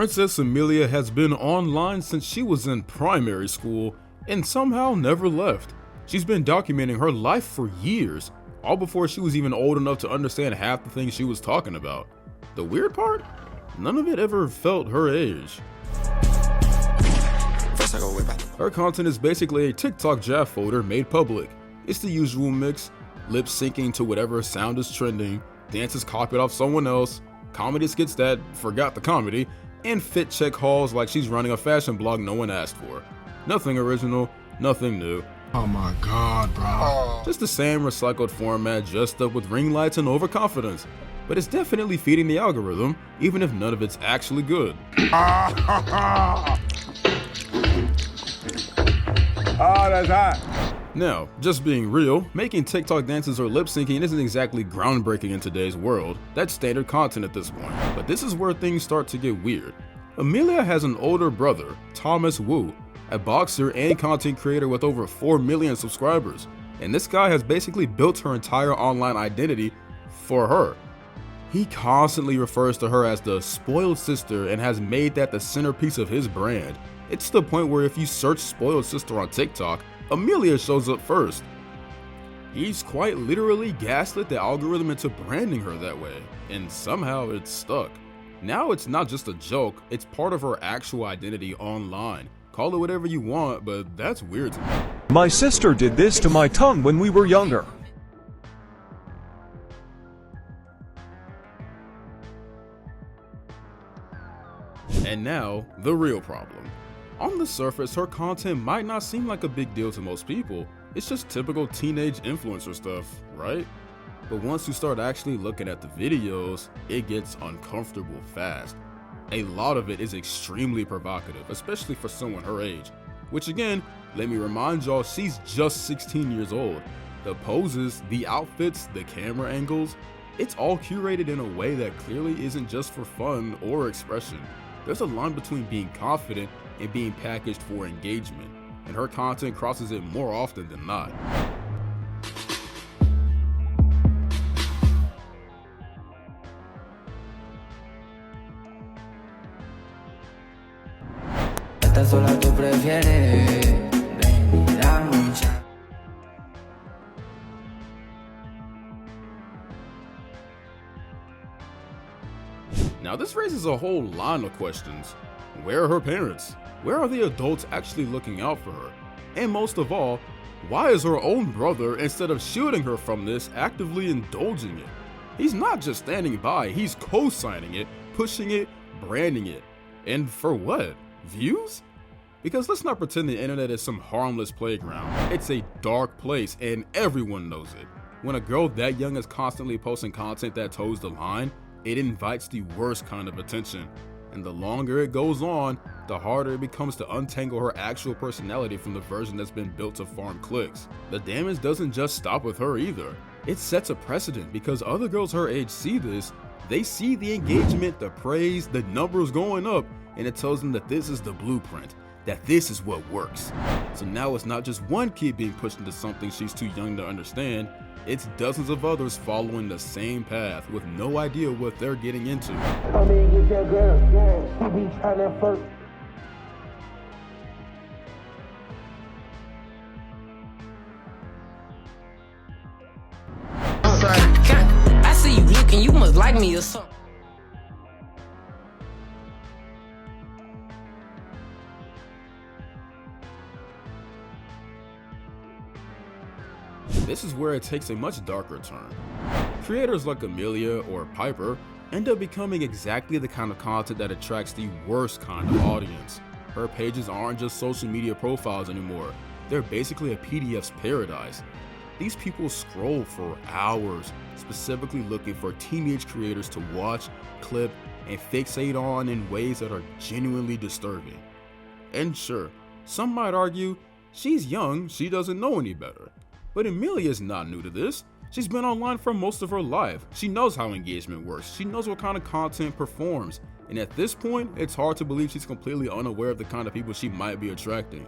Princess Amelia has been online since she was in primary school and somehow never left. She's been documenting her life for years, all before she was even old enough to understand half the things she was talking about. The weird part? None of it ever felt her age. Her content is basically a TikTok JAF folder made public. It's the usual mix: lip syncing to whatever sound is trending, dances copied off someone else, comedy skits that forgot the comedy, and fit check hauls like she's running a fashion blog no one asked for. Nothing original, nothing new. Oh my god, bro. Just the same recycled format, just up with ring lights and overconfidence. But it's definitely feeding the algorithm, even if none of it's actually good. Oh, that's hot. Now, just being real, making TikTok dances or lip syncing isn't exactly groundbreaking in today's world. That's standard content at this point. But this is where things start to get weird. Amelia has an older brother, Thomas Wu, a boxer and content creator with over 4 million subscribers. And this guy has basically built her entire online identity for her. He constantly refers to her as the spoiled sister and has made that the centerpiece of his brand. It's to the point where if you search spoiled sister on TikTok, Amelia shows up first. He's quite literally gaslit the algorithm into branding her that way, and somehow it's stuck. Now it's not just a joke, it's part of her actual identity online. Call it whatever you want, but that's weird to me. My sister did this to my tongue when we were younger. And now, the real problem. On the surface, her content might not seem like a big deal to most people. It's just typical teenage influencer stuff, right? But once you start actually looking at the videos, it gets uncomfortable fast. A lot of it is extremely provocative, especially for someone her age. Which again, let me remind y'all, she's just 16 years old. The poses, the outfits, the camera angles, it's all curated in a way that clearly isn't just for fun or expression. There's a line between being confident and being packaged for engagement, and her content crosses it more often than not. Now this raises a whole line of questions. Where are her parents? Where are the adults actually looking out for her? And most of all, why is her own brother, instead of shielding her from this, actively indulging it? He's not just standing by, he's co-signing it, pushing it, branding it. And for what? Views? Because let's not pretend the internet is some harmless playground. It's a dark place and everyone knows it. When a girl that young is constantly posting content that toes the line, it invites the worst kind of attention. And the longer it goes on, the harder it becomes to untangle her actual personality from the version that's been built to farm clicks. The damage doesn't just stop with her either. It sets a precedent because other girls her age see this, they see the engagement, the praise, the numbers going up, and it tells them that this is the blueprint, that this is what works. So now it's not just one kid being pushed into something she's too young to understand, it's dozens of others following the same path with no idea what they're getting into. I mean, get that girl, she be trying to fuck. I see you looking, you must like me or something. This is where it takes a much darker turn. Creators like Amelia or Piper end up becoming exactly the kind of content that attracts the worst kind of audience. Her pages aren't just social media profiles anymore, they're basically a PDF's paradise. These people scroll for hours, specifically looking for teenage creators to watch, clip, and fixate on in ways that are genuinely disturbing. And sure, some might argue, she's young, she doesn't know any better. But Amelia's not new to this. She's been online for most of her life. She knows how engagement works. She knows what kind of content performs. And at this point, it's hard to believe she's completely unaware of the kind of people she might be attracting.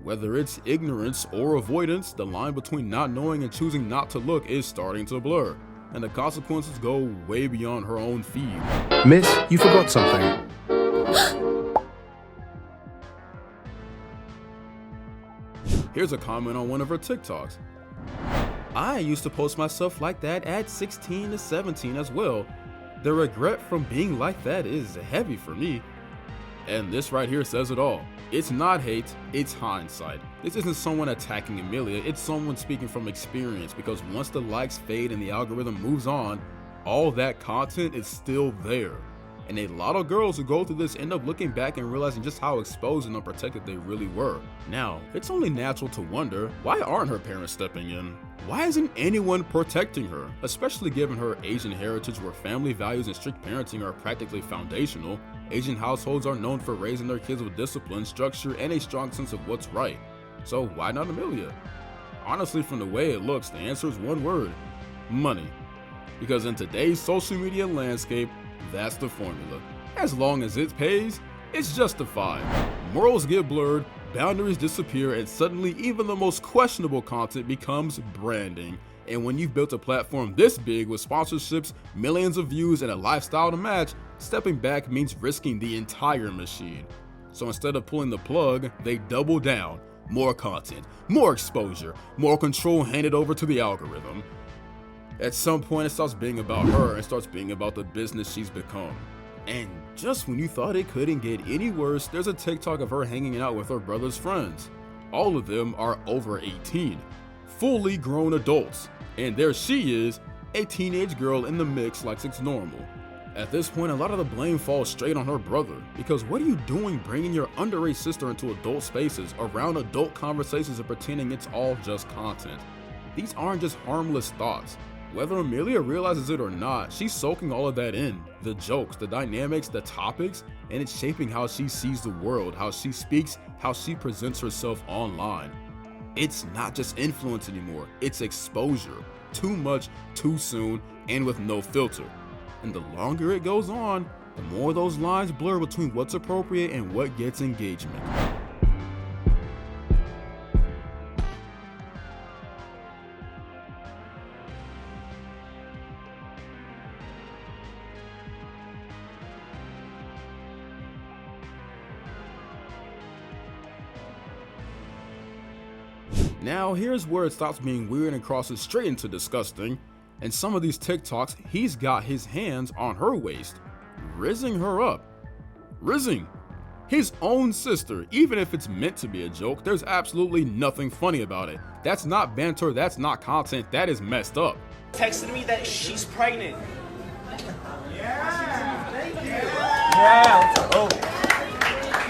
Whether it's ignorance or avoidance, the line between not knowing and choosing not to look is starting to blur. And the consequences go way beyond her own feed. Miss, you forgot something. Here's a comment on one of her TikToks. I used to post myself like that at 16 to 17 as well. The regret from being like that is heavy for me. And this right here says it all. It's not hate, it's hindsight. This isn't someone attacking Amelia, it's someone speaking from experience, because once the likes fade and the algorithm moves on, all that content is still there. And a lot of girls who go through this end up looking back and realizing just how exposed and unprotected they really were. Now, it's only natural to wonder, why aren't her parents stepping in? Why isn't anyone protecting her? Especially given her Asian heritage, where family values and strict parenting are practically foundational. Asian households are known for raising their kids with discipline, structure, and a strong sense of what's right. So why not Amelia? Honestly, from the way it looks, the answer is one word: money. Because in today's social media landscape, that's the formula. As long as it pays, it's justified. Morals get blurred, boundaries disappear, and suddenly even the most questionable content becomes branding. And when you've built a platform this big with sponsorships, millions of views, and a lifestyle to match, stepping back means risking the entire machine. So instead of pulling the plug, they double down. More content, more exposure, more control handed over to the algorithm. At some point, it stops being about her and starts being about the business she's become. And just when you thought it couldn't get any worse, there's a TikTok of her hanging out with her brother's friends. All of them are over 18, fully grown adults. And there she is, a teenage girl in the mix like it's normal. At this point, a lot of the blame falls straight on her brother, because what are you doing bringing your underage sister into adult spaces, around adult conversations, and pretending it's all just content? These aren't just harmless thoughts. Whether Amelia realizes it or not, she's soaking all of that in. The jokes, the dynamics, the topics, and it's shaping how she sees the world, how she speaks, how she presents herself online. It's not just influence anymore, it's exposure. Too much, too soon, and with no filter. And the longer it goes on, the more those lines blur between what's appropriate and what gets engagement. Now, here's where it stops being weird and crosses straight into disgusting. In some of these TikToks, he's got his hands on her waist, rizzing her up. Rizzing his own sister, even if it's meant to be a joke, there's absolutely nothing funny about it. That's not banter, that's not content, that is messed up. Texted me that she's pregnant. Yeah, thank you. Yeah, oh.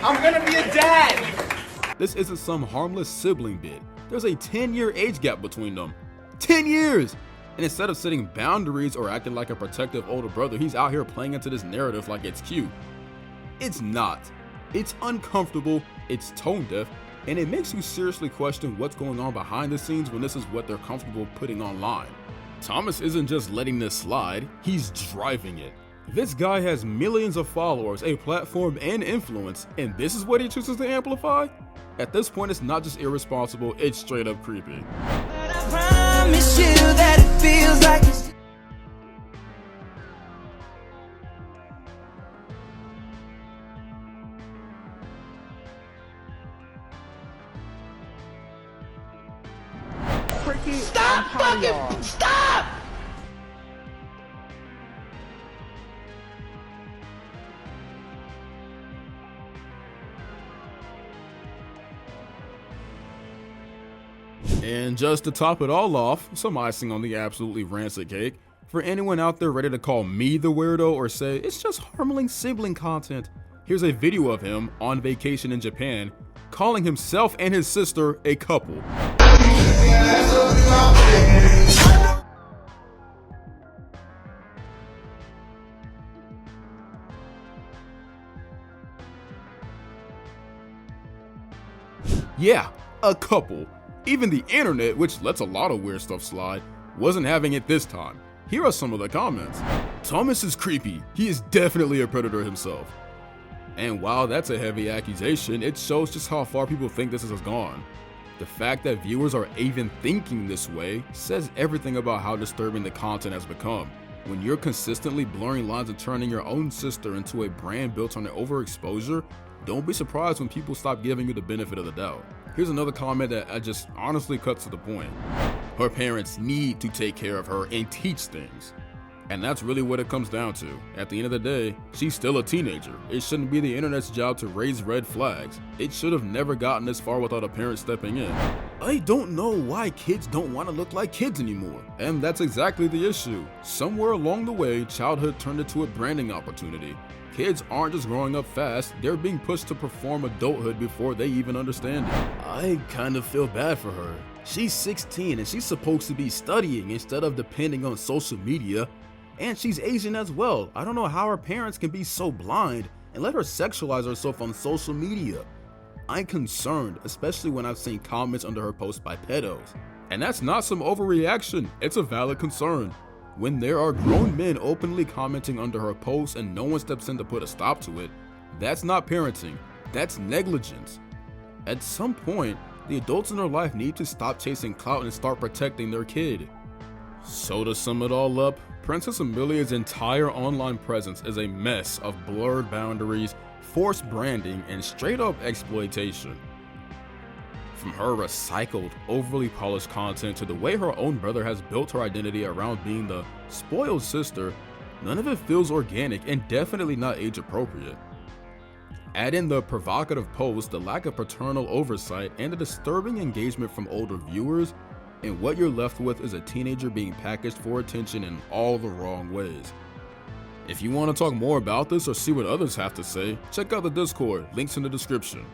I'm gonna be a dad. This isn't some harmless sibling bit. There's a 10-year age gap between them. 10 years! And instead of setting boundaries or acting like a protective older brother, he's out here playing into this narrative like it's cute. It's not. It's uncomfortable, it's tone deaf, and it makes you seriously question what's going on behind the scenes when this is what they're comfortable putting online. Thomas isn't just letting this slide, he's driving it. This guy has millions of followers, a platform, and influence, and this is what he chooses to amplify? At this point, it's not just irresponsible, it's straight up creepy. But I promise you that it feels like it's Stop fucking stop! And just to top it all off, some icing on the absolutely rancid cake. For anyone out there ready to call me the weirdo or say it's just harmling sibling content, here's a video of him on vacation in Japan calling himself and his sister a couple. Yeah, a couple. Even the internet, which lets a lot of weird stuff slide, wasn't having it this time. Here are some of the comments. Thomas is creepy. He is definitely a predator himself. And while that's a heavy accusation, it shows just how far people think this has gone. The fact that viewers are even thinking this way says everything about how disturbing the content has become. When you're consistently blurring lines and turning your own sister into a brand built on overexposure, don't be surprised when people stop giving you the benefit of the doubt. Here's another comment that just honestly cuts to the point. Her parents need to take care of her and teach things. And that's really what it comes down to. At the end of the day, she's still a teenager. It shouldn't be the internet's job to raise red flags. It should have never gotten this far without a parent stepping in. I don't know why kids don't want to look like kids anymore. And that's exactly the issue. Somewhere along the way, childhood turned into a branding opportunity. Kids aren't just growing up fast, they're being pushed to perform adulthood before they even understand it. I kind of feel bad for her. She's 16 and she's supposed to be studying instead of depending on social media. And she's Asian as well. I don't know how her parents can be so blind and let her sexualize herself on social media. I'm concerned, especially when I've seen comments under her post by pedos. And that's not some overreaction, it's a valid concern. When there are grown men openly commenting under her posts and no one steps in to put a stop to it, that's not parenting, that's negligence. At some point, the adults in her life need to stop chasing clout and start protecting their kid. So to sum it all up, Princess Amelia's entire online presence is a mess of blurred boundaries, forced branding, and straight up exploitation. From her recycled, overly polished content to the way her own brother has built her identity around being the spoiled sister, none of it feels organic and definitely not age appropriate. Add in the provocative posts, the lack of paternal oversight, and the disturbing engagement from older viewers, and what you're left with is a teenager being packaged for attention in all the wrong ways. If you want to talk more about this or see what others have to say, check out the Discord, links in the description.